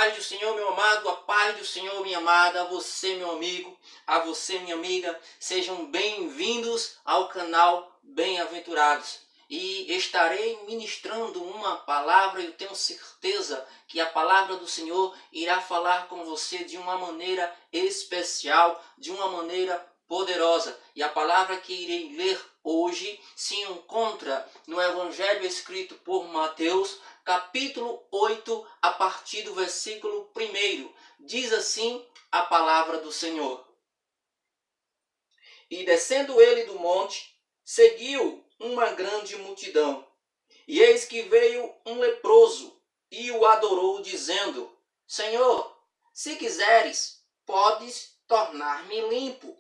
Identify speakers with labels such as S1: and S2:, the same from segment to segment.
S1: paz do Senhor, meu amado, a paz do Senhor, minha amada, a você, meu amigo, a você, minha amiga, sejam bem-vindos ao canal Bem-Aventurados. E estarei ministrando uma palavra e eu tenho certeza que a palavra do Senhor irá falar com você de uma maneira especial, de uma maneira poderosa. E a palavra que irei ler hoje se encontra no Evangelho escrito por Mateus, capítulo 8, a partir do versículo 1. Diz assim a palavra do Senhor. E descendo ele do monte, seguiu uma grande multidão. E eis que veio um leproso e o adorou, dizendo: Senhor, se quiseres, podes tornar-me limpo.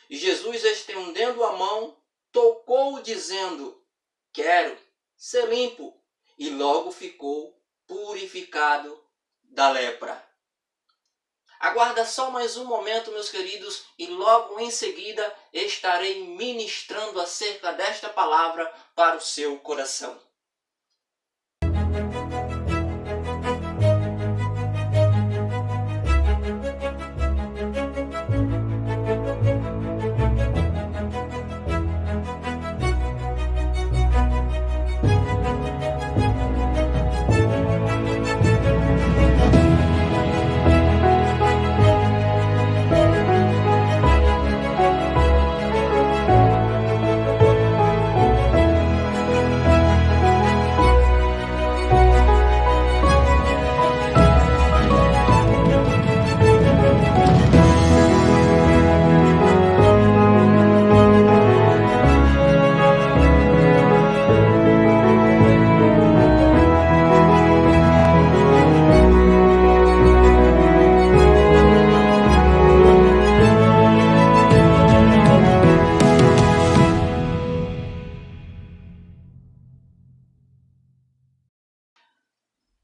S1: E Jesus, estendendo a mão, tocou-o, dizendo: Quero ser limpo. E logo ficou purificado da lepra. Aguarda só mais um momento, meus queridos, e logo em seguida estarei ministrando acerca desta palavra para o seu coração.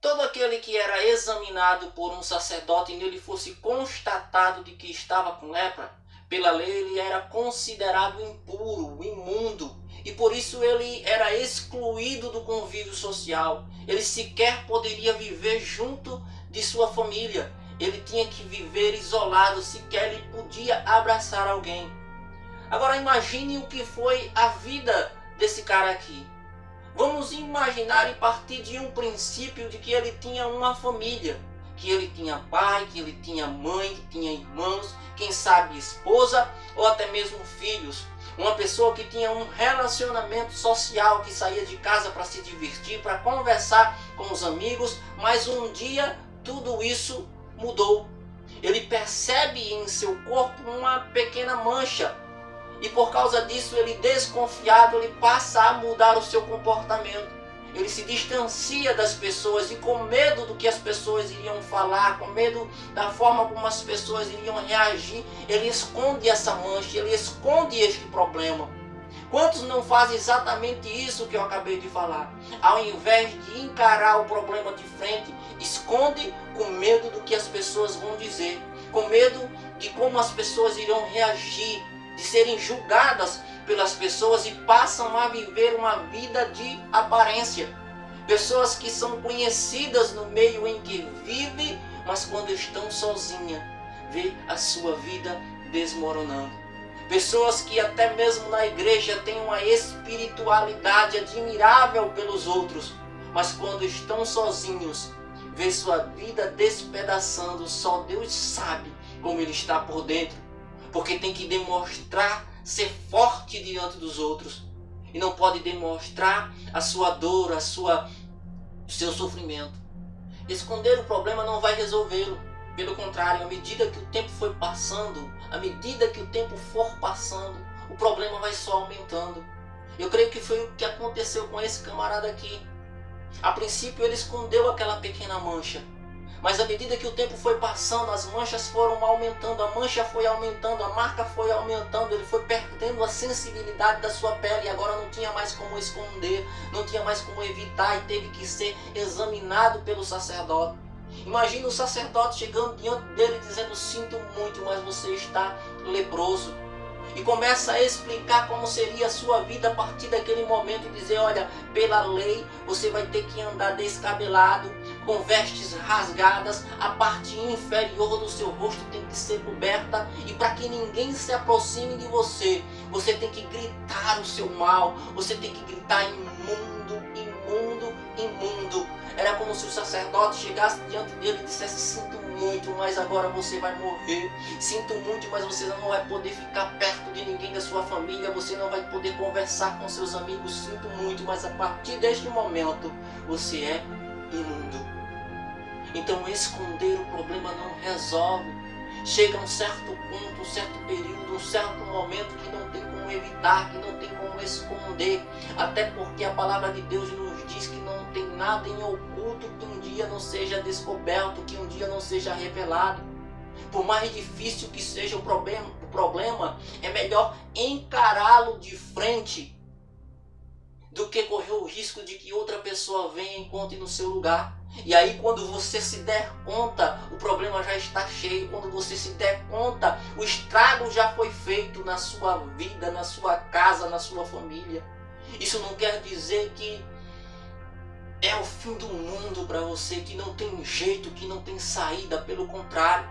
S1: Todo aquele que era examinado por um sacerdote e nele fosse constatado de que estava com lepra, pela lei ele era considerado impuro, imundo, e por isso ele era excluído do convívio social. Ele sequer poderia viver junto de sua família. Ele tinha que viver isolado, sequer ele podia abraçar alguém. Agora imagine o que foi a vida desse cara aqui. Vamos imaginar e partir de um princípio de que ele tinha uma família, que ele tinha pai, que ele tinha mãe, que tinha irmãos, quem sabe esposa ou até mesmo filhos. Uma pessoa que tinha um relacionamento social, que saía de casa para se divertir, para conversar com os amigos, mas um dia tudo isso mudou. Ele percebe em seu corpo uma pequena mancha. E por causa disso, ele desconfiado, ele passa a mudar o seu comportamento. Ele se distancia das pessoas e com medo do que as pessoas iriam falar, com medo da forma como as pessoas iriam reagir, ele esconde essa mancha, ele esconde este problema. Quantos não fazem exatamente isso que eu acabei de falar? Ao invés de encarar o problema de frente, esconde com medo do que as pessoas vão dizer, com medo de como as pessoas irão reagir, de serem julgadas pelas pessoas e passam a viver uma vida de aparência. Pessoas que são conhecidas no meio em que vivem, mas quando estão sozinhas, vê a sua vida desmoronando. Pessoas que até mesmo na igreja têm uma espiritualidade admirável pelos outros, mas quando estão sozinhos, vê sua vida despedaçando. Só Deus sabe como ele está por dentro. Porque tem que demonstrar ser forte diante dos outros. E não pode demonstrar a sua dor, o seu sofrimento. Esconder o problema não vai resolvê-lo. Pelo contrário, à medida que o tempo foi passando, à medida que o tempo for passando, o problema vai só aumentando. Eu creio que foi o que aconteceu com esse camarada aqui. A princípio ele escondeu aquela pequena mancha. Mas à medida que o tempo foi passando, as manchas foram aumentando, a mancha foi aumentando, a marca foi aumentando, ele foi perdendo a sensibilidade da sua pele e agora não tinha mais como esconder, não tinha mais como evitar e teve que ser examinado pelo sacerdote. Imagina o sacerdote chegando diante dele dizendo: sinto muito, mas você está leproso. e começa a explicar como seria a sua vida a partir daquele momento e dizer, olha, pela lei você vai ter que andar descabelado, com vestes rasgadas, a parte inferior do seu rosto tem que ser coberta, e para que ninguém se aproxime de você, você tem que gritar o seu mal, você tem que gritar imundo, imundo, imundo. Era como se o sacerdote chegasse diante dele e dissesse, sinto muito, mas agora você vai morrer. Sinto muito, mas você não vai poder ficar perto de ninguém da sua família. Você não vai poder conversar com seus amigos. Sinto muito, mas a partir deste momento você é imundo. Então esconder o problema não resolve. Chega um certo ponto, um certo período, um certo momento que não tem como evitar, que não tem como esconder. Até porque a palavra de Deus nos diz que não tem nada em oculto que um dia não seja descoberto, que um dia não seja revelado. Por mais difícil que seja o problema é melhor encará-lo de frente do que correr o risco de que outra pessoa venha e encontre no seu lugar. E aí quando você se der conta, o problema já está cheio. Quando você se der conta, o estrago já foi feito na sua vida, na sua casa, na sua família. Isso não quer dizer que é o fim do mundo para você, que não tem jeito, que não tem saída. Pelo contrário,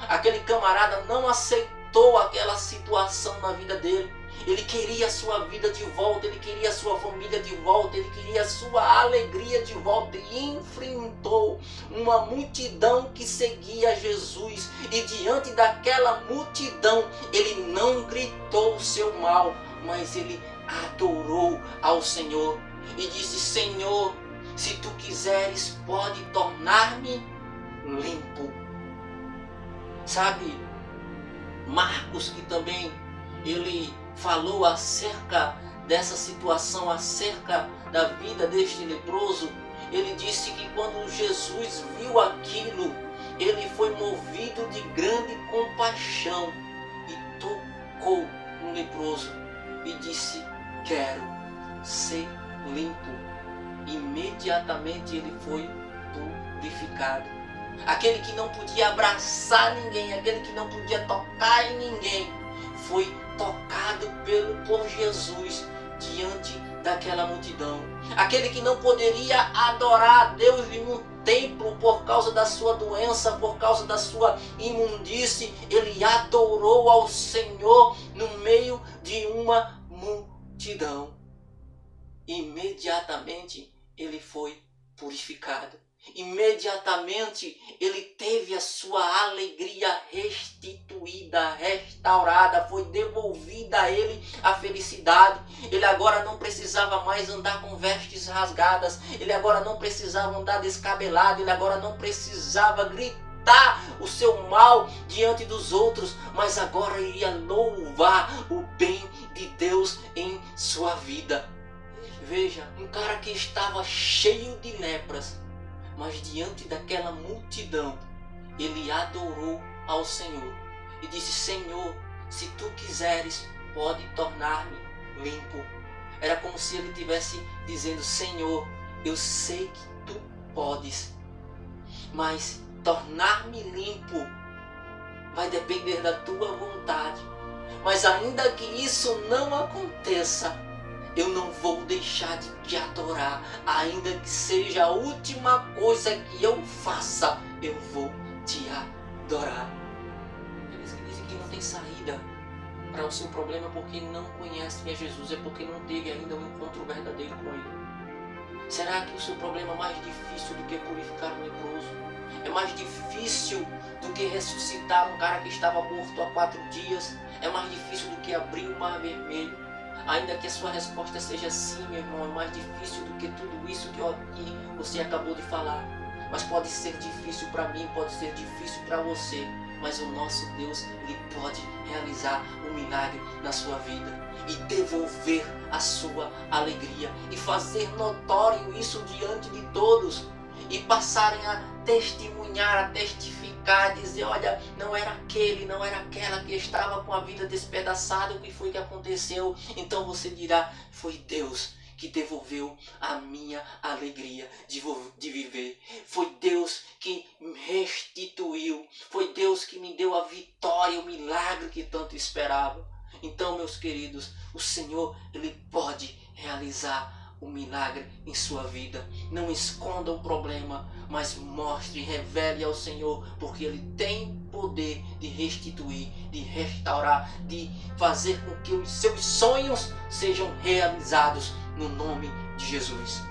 S1: aquele camarada não aceitou aquela situação na vida dele. Ele queria a sua vida de volta, ele queria a sua família de volta, ele queria a sua alegria de volta, e enfrentou uma multidão que seguia Jesus, e diante daquela multidão ele não gritou o seu mal, mas ele adorou ao Senhor e disse, Senhor, se tu quiseres pode tornar-me limpo. Sabe, Marcos, que também ele falou acerca dessa situação, acerca da vida deste leproso, ele disse que quando Jesus viu aquilo, ele foi movido de grande compaixão e tocou no leproso e disse, quero ser limpo. Imediatamente ele foi purificado. Aquele que não podia abraçar ninguém, aquele que não podia tocar em ninguém, foi tocado por Jesus diante daquela multidão. Aquele que não poderia adorar a Deus em um templo por causa da sua doença, por causa da sua imundície, ele adorou ao Senhor no meio de uma multidão. Imediatamente ele foi purificado. Imediatamente ele teve a sua alegria restituída, restaurada, foi devolvida a ele a felicidade. Ele agora não precisava mais andar com vestes rasgadas, ele agora não precisava andar descabelado, ele agora não precisava gritar o seu mal diante dos outros, mas agora iria louvar o bem de Deus em sua vida. Veja, um cara que estava cheio de lepras, mas diante daquela multidão, ele adorou ao Senhor e disse, Senhor, se tu quiseres, pode tornar-me limpo. Era como se ele estivesse dizendo, Senhor, eu sei que tu podes, mas tornar-me limpo vai depender da tua vontade. Mas ainda que isso não aconteça, eu não vou deixar de te adorar. Ainda que seja a última coisa que eu faça, eu vou te adorar. Eles que dizem que não tem saída para o seu problema porque não conhecem a Jesus, é porque não teve ainda um encontro verdadeiro com Ele. Será que o seu problema é mais difícil do que purificar um leproso? É mais difícil do que ressuscitar um cara que estava morto há 4 dias? É mais difícil do que abrir o mar vermelho? Ainda que a sua resposta seja sim, meu irmão, é mais difícil do que tudo isso que você acabou de falar. Mas pode ser difícil para mim, pode ser difícil para você. Mas o nosso Deus, Ele pode realizar um milagre na sua vida e devolver a sua alegria e fazer notório isso diante de todos e passarem a testemunhar, a testificar, dizer, olha, não era aquele, não era aquela que estava com a vida despedaçada, o que foi que aconteceu? Então você dirá, foi Deus que devolveu a minha alegria de viver. Foi Deus que me restituiu. Foi Deus que me deu a vitória, o milagre que tanto esperava. Então, meus queridos, o Senhor, Ele pode realizar o milagre em sua vida. Não esconda o problema, mas mostre, revele ao Senhor, porque Ele tem poder de restituir, de restaurar, de fazer com que os seus sonhos sejam realizados no nome de Jesus.